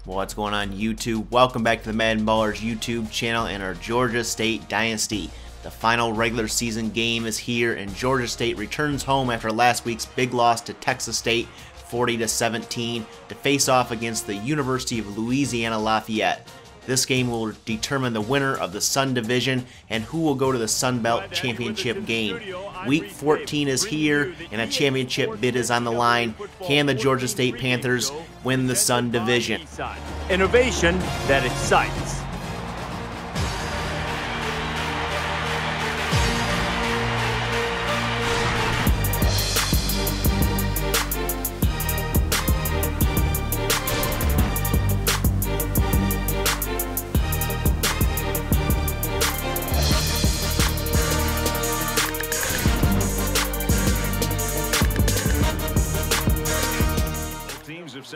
What's going on YouTube? Welcome back to the MaddenBallerz YouTube channel and our Georgia State Dynasty. The final regular season game is here and Georgia State returns home after last week's big loss to Texas State 40-17 to face off against the University of Louisiana Lafayette. This game will determine the winner of the Sun Division and who will go to the Sun Belt Championship game. Week 14 is here and a championship bid is on the line. Can the Georgia State Panthers win the Sun Division? Innovation that excites.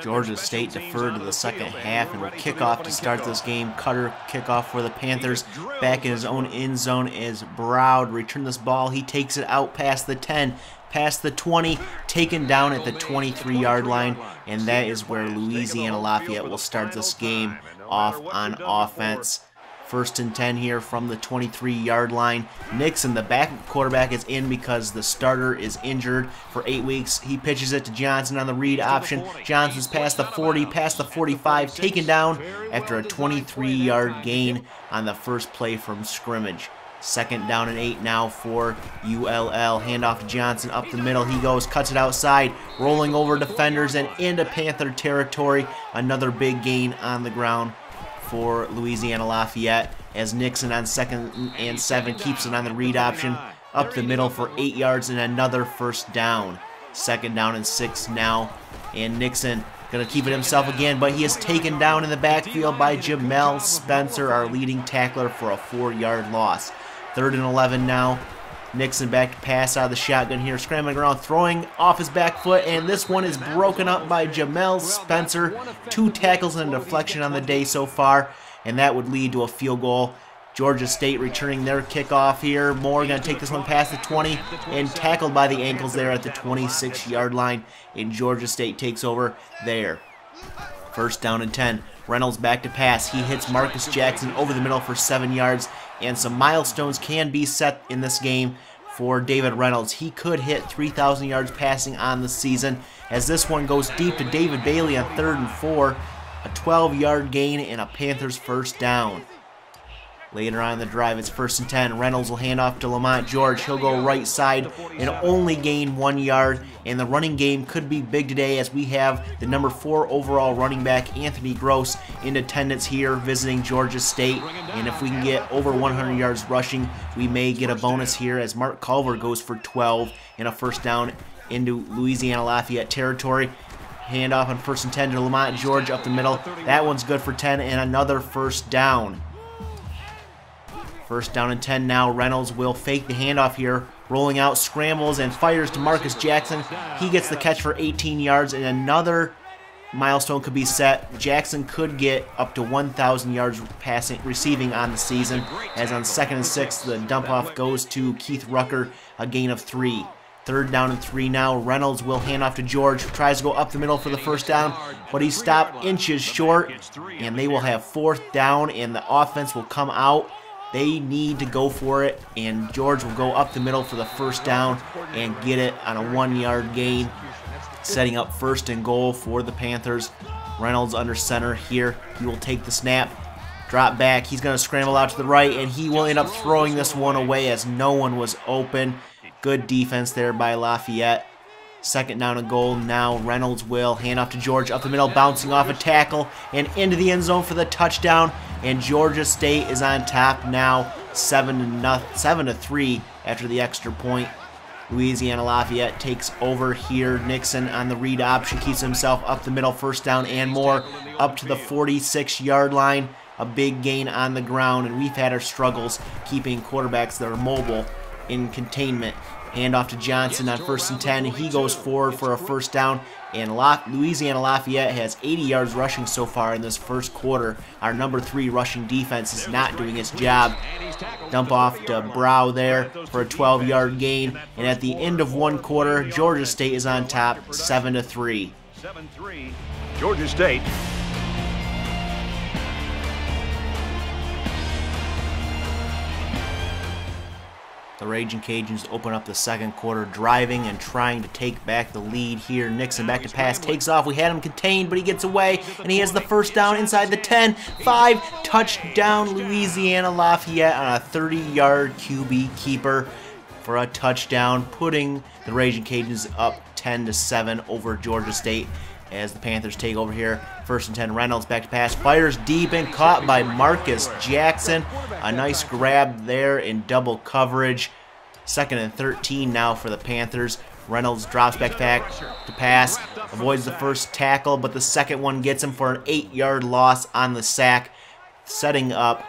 Georgia State deferred to the second half and will kick off to start this game. Cutter kickoff for the Panthers. Back in his own end zone as Browd returned this ball. He takes it out past the 10, past the 20, taken down at the 23-yard line, and that is where Louisiana Lafayette will start this game off on offense. 1st and 10 here from the 23-yard line. Nixon, the backup quarterback, is in because the starter is injured for 8 weeks. He pitches it to Johnson on the read option. Johnson's past the 40, past the 45, taken down after a 23-yard gain on the first play from scrimmage. 2nd down and 8 now for ULL. Handoff to Johnson up the middle. He goes, cuts it outside, rolling over defenders and into Panther territory. Another big gain on the ground for Louisiana Lafayette as Nixon on 2nd and 7 keeps it on the read option up the middle for 8 yards and another 1st down. 2nd down and 6 now, and Nixon gonna keep it himself again, but he is taken down in the backfield by Jamel Spencer, our leading tackler, for a 4-yard loss. 3rd and 11 now. Nixon back to pass out of the shotgun here, scrambling around, throwing off his back foot, and this one is broken up by Jamel Spencer. 2 tackles and a deflection on the day so far, and that would lead to a field goal. Georgia State returning their kickoff here. Moore going to take this one past the 20 and tackled by the ankles there at the 26-yard line, and Georgia State takes over there. 1st down and 10. Reynolds back to pass. He hits Marcus Jackson over the middle for 7 yards, and some milestones can be set in this game for David Reynolds. He could hit 3,000 yards passing on the season as this one goes deep to David Bailey on 3rd and 4. A 12-yard gain and a Panthers 1st down. Later on in the drive, it's 1st and 10. Reynolds will hand off to Lamont George. He'll go right side and only gain 1 yard. And the running game could be big today as we have the number 4 overall running back, Anthony Gross, in attendance here visiting Georgia State. And if we can get over 100 yards rushing, we may get a bonus here as Mark Culver goes for 12 and a 1st down into Louisiana Lafayette territory. Handoff on 1st and 10 to Lamont George up the middle. That one's good for 10 and another 1st down. 1st down and 10 now. Reynolds will fake the handoff here, rolling out, scrambles, and fires to Marcus Jackson. He gets the catch for 18 yards, and another milestone could be set. Jackson could get up to 1,000 yards receiving on the season, as on 2nd and 6, the dump-off goes to Keith Rucker, a gain of 3. 3rd down and 3 now. Reynolds will hand off to George, who tries to go up the middle for the 1st down, but he's stopped inches short, and they will have 4th down, and the offense will come out. They need to go for it, and George will go up the middle for the 1st down and get it on a 1-yard gain, setting up 1st and goal for the Panthers. Reynolds under center here. He will take the snap, drop back. He's going to scramble out to the right, and he will end up throwing this one away as no one was open. Good defense there by Lafayette. 2nd down and goal now. Reynolds will hand off to George up the middle, bouncing off a tackle and into the end zone for the touchdown. And Georgia State is on top now, 7-3 after the extra point. Louisiana Lafayette takes over here. Nixon on the read option keeps himself up the middle, 1st down and more, up to the 46-yard line. A big gain on the ground, and we've had our struggles keeping quarterbacks that are mobile in containment. Handoff to Johnson on 1st and 10. He goes forward for a 1st down, and Louisiana Lafayette has 80 yards rushing so far in this 1st quarter. Our number 3 rushing defense is not doing its job. Dump off to Brow there for a 12-yard gain, and at the end of 1 quarter, Georgia State is on top, 7-3. 7-3, Georgia State. The Raging Cajuns open up the second quarter, driving and trying to take back the lead here. Nixon back to pass, takes off. We had him contained, but he gets away, and he has the first down inside the 10. 5, touchdown Louisiana Lafayette on a 30-yard QB keeper for a touchdown, putting the Raging Cajuns up 10-7 over Georgia State as the Panthers take over here. 1st and 10, Reynolds back to pass, fires deep and caught by Marcus Jackson. A nice grab there in double coverage. 2nd and 13 now for the Panthers. Reynolds drops back to pass, avoids the first tackle, but the second one gets him for an 8-yard loss on the sack, setting up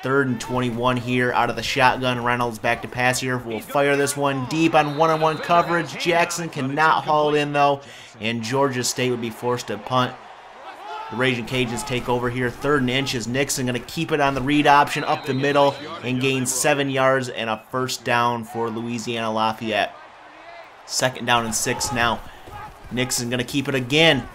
3rd and 21 here out of the shotgun. Reynolds back to pass here. We'll fire this one deep on one-on-one coverage. Jackson cannot haul it in though, and Georgia State would be forced to punt. The Raging Cajuns take over here. 3rd and inches. Nixon going to keep it on the read option up the middle and gain 7 yards and a first down for Louisiana Lafayette. 2nd down and 6 now. Nixon going to keep it again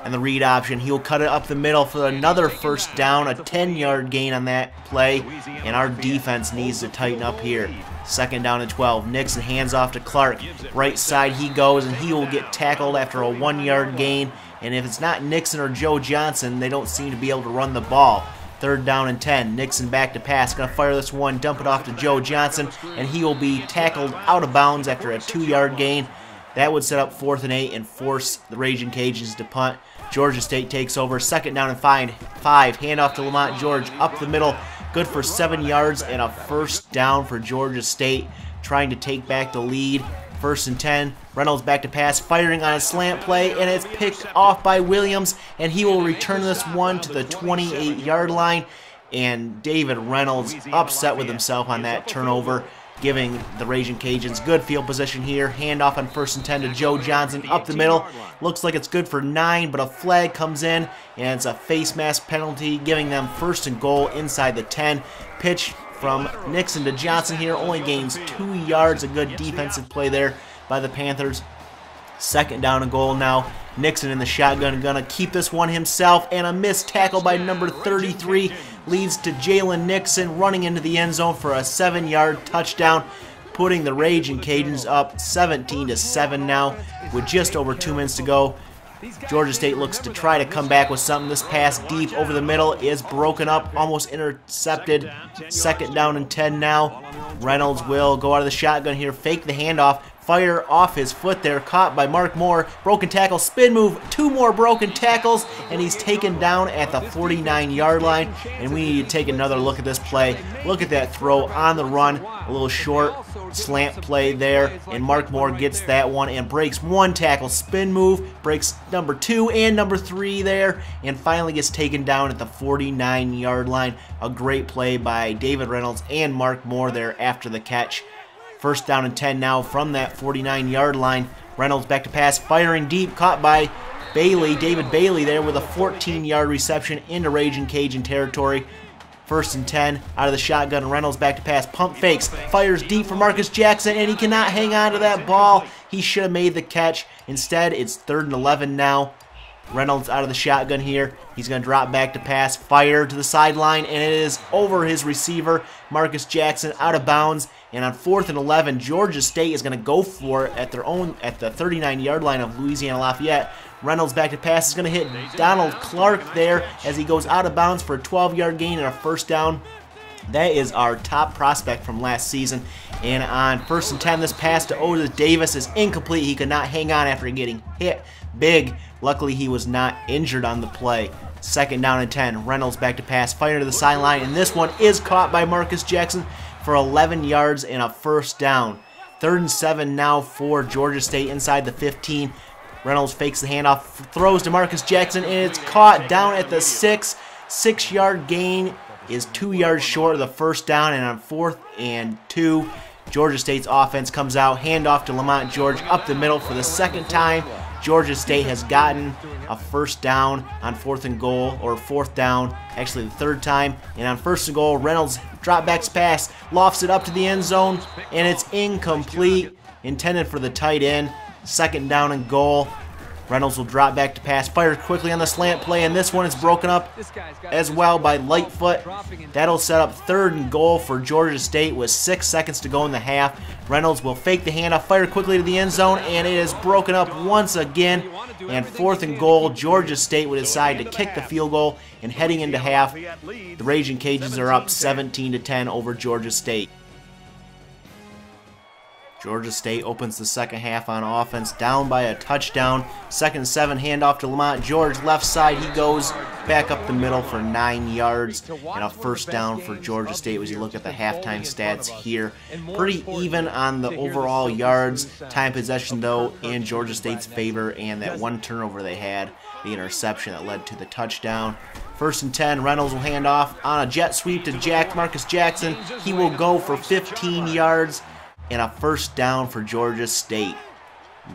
and the read option. He'll cut it up the middle for another first down, a 10-yard gain on that play, and our defense needs to tighten up here. 2nd down and 12. Nixon hands off to Clark. Right side he goes, and he will get tackled after a 1-yard gain. And if it's not Nixon or Joe Johnson, they don't seem to be able to run the ball. 3rd down and 10. Nixon back to pass. Going to fire this one, dump it off to Joe Johnson, and he will be tackled out of bounds after a 2-yard gain. That would set up 4th and 8 and force the Raging Cajuns to punt. Georgia State takes over. 2nd down and 5. Handoff to Lamont George up the middle. Good for 7 yards and a first down for Georgia State, trying to take back the lead. 1st and 10. Reynolds back to pass, firing on a slant play, and it's picked off by Williams, and he will return this one to the 28-yard line. And David Reynolds upset with himself on that turnover, giving the Raging Cajuns good field position here. Handoff on 1st and 10 to Joe Johnson up the middle. Looks like it's good for 9, but a flag comes in, and it's a face mask penalty, giving them 1st and goal inside the 10. Pitch from Nixon to Johnson here, only gains 2 yards. A good defensive play there by the Panthers. 2nd down and goal now. Nixon in the shotgun, gonna keep this one himself, and a missed tackle by number 33 leads to Jalen Nixon running into the end zone for a 7-yard touchdown, putting the Raging Cajuns up 17-7 now with just over 2 minutes to go. Georgia State looks to try to come back with something. This pass deep over the middle is broken up, almost intercepted. 2nd down and 10 now. Reynolds will go out of the shotgun here, fake the handoff, fire off his foot there, caught by Mark Moore. Broken tackle, spin move, 2 more broken tackles, and he's taken down at the 49-yard line. And we need to take another look at this play. Look at that throw on the run, a little short slant play there, and Mark Moore gets that one and breaks 1 tackle, spin move, breaks number 2 and number 3 there, and finally gets taken down at the 49-yard line. A great play by David Reynolds and Mark Moore there after the catch. 1st down and 10 now from that 49-yard line. Reynolds back to pass, firing deep, caught by Bailey, David Bailey there with a 14-yard reception into Raging Cajun territory. 1st and 10 out of the shotgun. Reynolds back to pass, pump fakes, fires deep for Marcus Jackson, and he cannot hang on to that ball. He should have made the catch. Instead, it's 3rd and 11 now. Reynolds out of the shotgun here. He's going to drop back to pass, fire to the sideline, and it is over his receiver, Marcus Jackson, out of bounds. And on 4th and 11, Georgia State is going to go for it at the 39-yard line of Louisiana Lafayette. Reynolds back to pass is going to hit Donald Clark there as he goes out of bounds for a 12-yard gain and a first down. That is our top prospect from last season. And on 1st and 10, this pass to Otis Davis is incomplete. He could not hang on after getting hit big. Luckily, he was not injured on the play. 2nd down and 10. Reynolds back to pass, fire to the sideline, and this one is caught by Marcus Jackson for 11 yards and a first down. 3rd and 7 now for Georgia State inside the 15. Reynolds fakes the handoff, throws to Marcus Jackson, and it's caught down at the 6. 6-yard gain is 2 yards short of the first down, and on 4th and 2, Georgia State's offense comes out, handoff to Lamont George up the middle for the 2nd time. Georgia State has gotten a first down on 4th and goal, or 4th down, actually the 3rd time. And on 1st and goal, Reynolds drop backs pass, lofts it up to the end zone, and it's incomplete, intended for the tight end. 2nd down and goal. Reynolds will drop back to pass, fires quickly on the slant play, and this one is broken up as well by Lightfoot. That'll set up 3rd and goal for Georgia State with 6 seconds to go in the half. Reynolds will fake the handoff, fire quickly to the end zone, and it is broken up once again. And 4th and goal, Georgia State would decide to kick the field goal, and heading into half, the Raging Cajuns are up 17-10 over Georgia State. Georgia State opens the second half on offense, down by a touchdown. 2nd and 7, handoff to Lamont George. Left side, he goes back up the middle for 9 yards. And a first down for Georgia State as you look at the halftime stats here. Pretty even on the overall yards. Time possession, though, in Georgia State's favor. And that one turnover they had, the interception that led to the touchdown. 1st and 10, Reynolds will hand off on a jet sweep to Marcus Jackson. He will go for 15 yards. And a first down for Georgia State.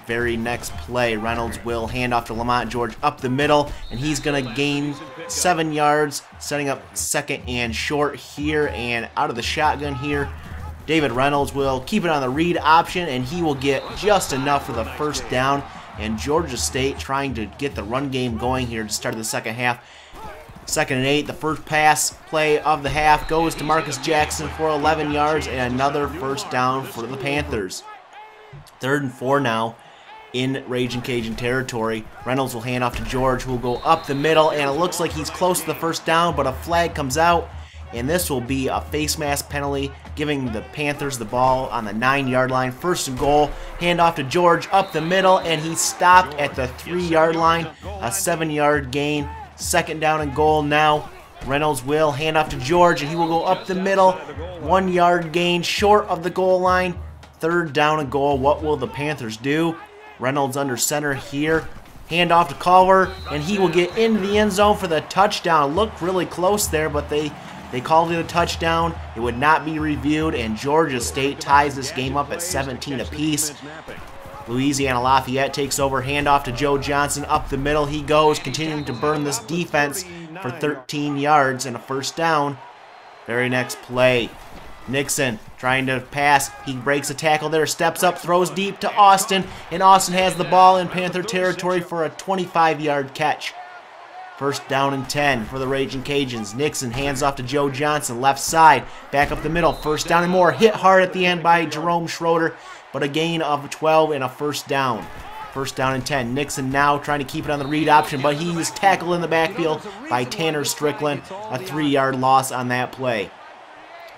Very next play, Reynolds will hand off to Lamont George up the middle, and he's going to gain 7 yards, setting up 2nd and short here. And out of the shotgun here, David Reynolds will keep it on the read option, and he will get just enough for the first down. And Georgia State trying to get the run game going here to start the second half. 2nd and 8, the first pass play of the half goes to Marcus Jackson for 11 yards and another first down for the Panthers. 3rd and 4 now in Raging Cajun territory. Reynolds will hand off to George, who will go up the middle, and it looks like he's close to the first down, but a flag comes out, and this will be a face mask penalty, giving the Panthers the ball on the 9-yard line. 1st and goal, hand off to George up the middle, and he stopped at the 3-yard line, a 7-yard gain. 2nd down and goal now. Reynolds will hand off to George, and he will go up the middle. 1-yard gain short of the goal line. 3rd down and goal. What will the Panthers do? Reynolds under center here. Hand off to Culver, and he will get into the end zone for the touchdown. Looked really close there, but they called it a touchdown. It would not be reviewed, and Georgia State ties this game up at 17 apiece. Louisiana Lafayette takes over, handoff to Joe Johnson up the middle. He goes, continuing to burn this defense for 13 yards and a first down. Very next play, Nixon trying to pass. He breaks a tackle there, steps up, throws deep to Austin, and Austin has the ball in Panther territory for a 25-yard catch. 1st down and 10 for the Raging Cajuns. Nixon hands off to Joe Johnson, left side, back up the middle. 1st down and more, hit hard at the end by Jerome Schroeder, but a gain of 12 and a first down. 1st down and 10. Nixon now trying to keep it on the read option, but he's tackled in the backfield by Tanner Strickland. A 3-yard loss on that play.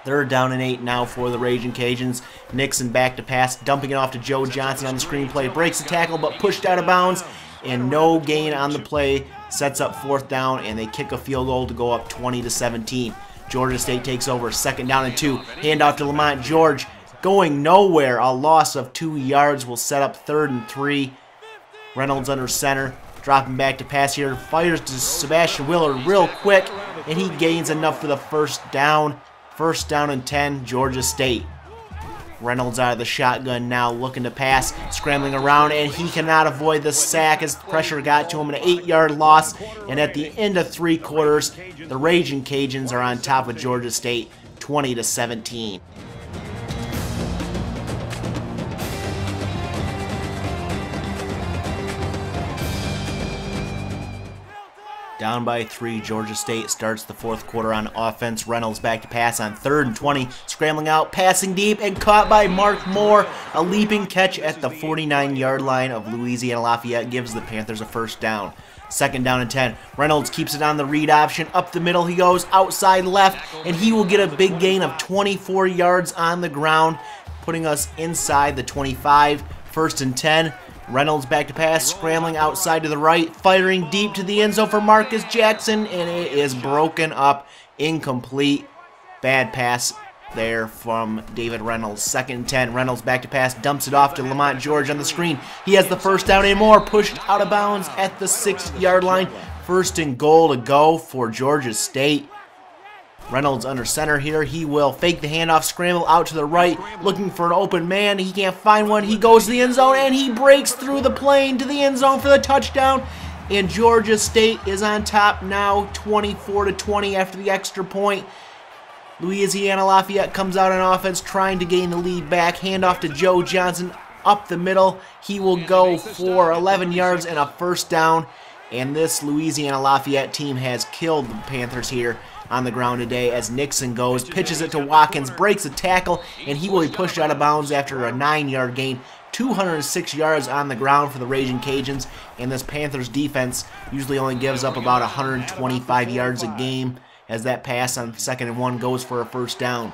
3rd down and 8 now for the Raging Cajuns. Nixon back to pass, dumping it off to Joe Johnson on the screen play. Breaks the tackle, but pushed out of bounds, and no gain on the play. Sets up 4th down, and they kick a field goal to go up 20-17. Georgia State takes over, 2nd down and 2. Handoff to Lamont George. Going nowhere, a loss of 2 yards will set up 3rd and 3. Reynolds under center, dropping back to pass here, fires to Sebastian Willard real quick, and he gains enough for the first down. 1st down and 10, Georgia State. Reynolds out of the shotgun now, looking to pass, scrambling around, and he cannot avoid the sack as pressure got to him. An 8-yard loss, and at the end of 3 quarters, the Raging Cajuns are on top of Georgia State, 20-17. Down by 3, Georgia State starts the 4th quarter on offense. Reynolds back to pass on 3rd and 20, scrambling out, passing deep, and caught by Mark Moore. A leaping catch at the 49-yard line of Louisiana Lafayette gives the Panthers a first down. 2nd down and 10. Reynolds keeps it on the read option. Up the middle he goes, outside left, and he will get a big gain of 24 yards on the ground, putting us inside the 25. 1st and 10. Reynolds back to pass, scrambling outside to the right, firing deep to the end zone for Marcus Jackson, and it is broken up, incomplete. Bad pass there from David Reynolds. 2nd and 10, Reynolds back to pass, dumps it off to Lamont George on the screen. He has the first down and more, pushed out of bounds at the 6-yard line. 1st and goal to go for Georgia State. Reynolds under center here. He will fake the handoff, scramble out to the right, looking for an open man. He can't find one. He goes to the end zone, and he breaks through the plane to the end zone for the touchdown. And Georgia State is on top now, 24-20 after the extra point. Louisiana Lafayette comes out on offense, trying to gain the lead back. Handoff to Joe Johnson up the middle. He will go for 11 yards and a first down. And this Louisiana Lafayette team has killed the Panthers here on the ground today as Nixon goes, pitches it to Watkins, breaks a tackle, and he will be pushed out of bounds after a 9-yard gain. 206 yards on the ground for the Raging Cajuns, and this Panthers defense usually only gives up about 125 yards a game as that pass on 2nd and 1 goes for a first down.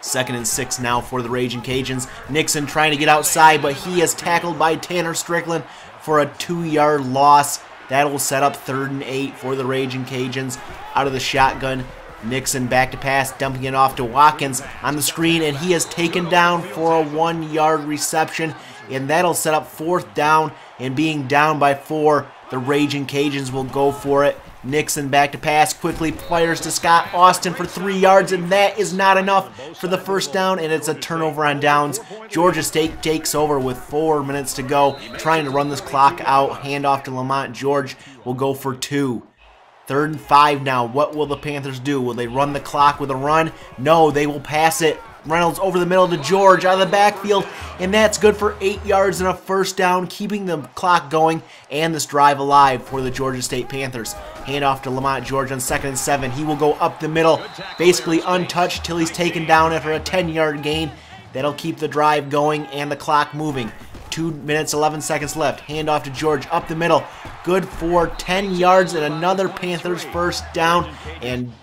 2nd and 6 now for the Raging Cajuns. Nixon trying to get outside, but he is tackled by Tanner Strickland for a 2-yard loss. That will set up 3rd and 8 for the Raging Cajuns. Out of the shotgun, Nixon back to pass, dumping it off to Watkins on the screen, and he is taken down for a 1-yard reception, and that'll set up 4th down, and being down by 4, the Raging Cajuns will go for it. Nixon back to pass, quickly fires to Scott Austin for 3 yards, and that is not enough for the first down, and it's a turnover on downs. Georgia State takes over with 4 minutes to go, trying to run this clock out. Handoff to Lamont George will go for 2. 3rd and 5 now. What will the Panthers do? Will they run the clock with a run? No, they will pass it. Reynolds over the middle to George out of the backfield, and that's good for 8 yards and a first down, keeping the clock going and this drive alive for the Georgia State Panthers. Handoff to Lamont George on 2nd and 7. He will go up the middle, basically untouched till he's taken down after a 10-yard gain. That'll keep the drive going and the clock moving. 2 minutes, 11 seconds left. Handoff to George up the middle. Good for 10 yards and another Panthers first down, and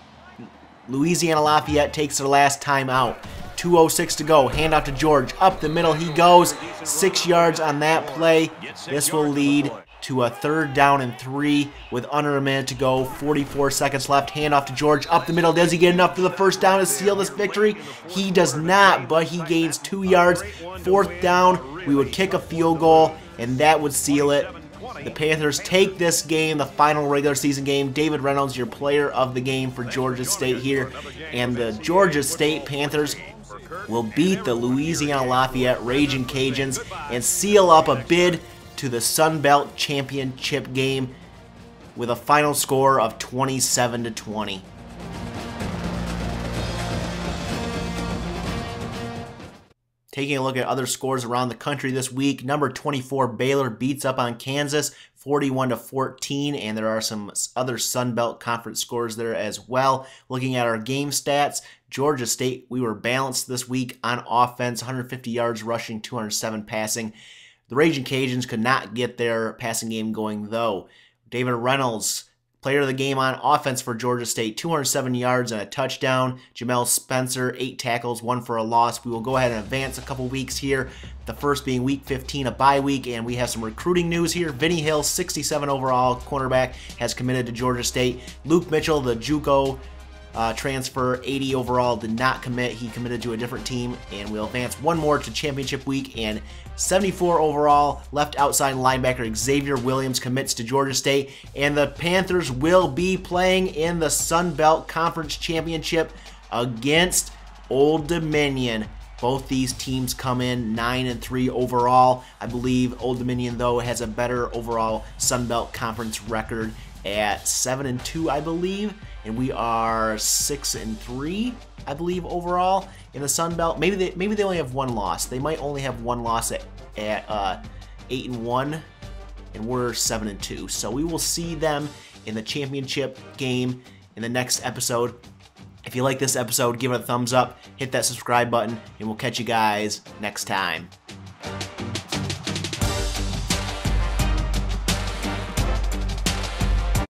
Louisiana Lafayette takes their last time out. 2:06 to go. Handoff to George. Up the middle he goes. 6 yards on that play. This will lead to a 3rd down and 3 with under a minute to go. 44 seconds left. Handoff to George. Up the middle. Does he get enough for the first down to seal this victory? He does not, but he gains 2 yards. 4th down. We would kick a field goal, and that would seal it. The Panthers take this game, the final regular season game. David Reynolds, your player of the game for Georgia State here. And the Georgia State Panthers will beat the Louisiana Lafayette Raging Cajuns and seal up a bid to the Sun Belt Championship game with a final score of 27-20. Taking a look at other scores around the country this week, number 24 Baylor beats up on Kansas 41-14, and there are some other Sun Belt Conference scores there as well. Looking at our game stats, Georgia State, we were balanced this week on offense, 150 yards rushing, 207 passing. The Raging Cajuns could not get their passing game going though. David Reynolds, player of the game on offense for Georgia State, 207 yards and a touchdown. Jamel Spencer, 8 tackles, 1 for a loss. We will go ahead and advance a couple weeks here. The first being week 15, a bye week, and we have some recruiting news here. Vinny Hill, 67 overall cornerback, has committed to Georgia State. Luke Mitchell, the JUCO transfer, 80 overall, did not commit. He committed to a different team, and we'll advance one more to championship week. And 74 overall, left outside linebacker Xavier Williams commits to Georgia State, and the Panthers will be playing in the Sun Belt Conference Championship against Old Dominion. Both these teams come in 9-3 overall. I believe Old Dominion, though, has a better overall Sun Belt Conference record at 7-2, I believe, and we are 6-3, I believe, overall in the Sun Belt. Maybe they only have 1 loss. They might only have 1 loss at 8-1, and we're 7-2. So we will see them in the championship game in the next episode. If you like this episode, give it a thumbs up, hit that subscribe button, and we'll catch you guys next time.